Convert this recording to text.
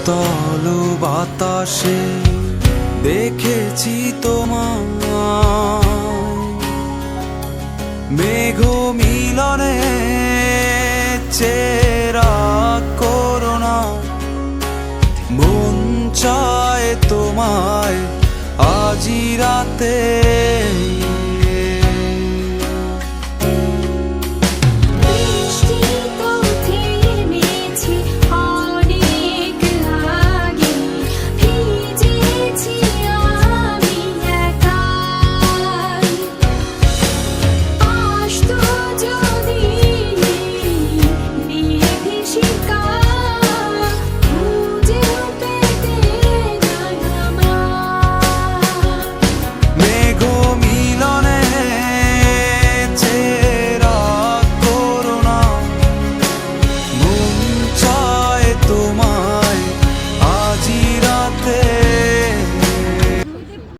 শীতল বাতাসে দেখেছি তোমায়, মেঘ মিলনে চেরা করোনা, মন চায় তোমায় আজি রাতে। তোমায় আজি রাতে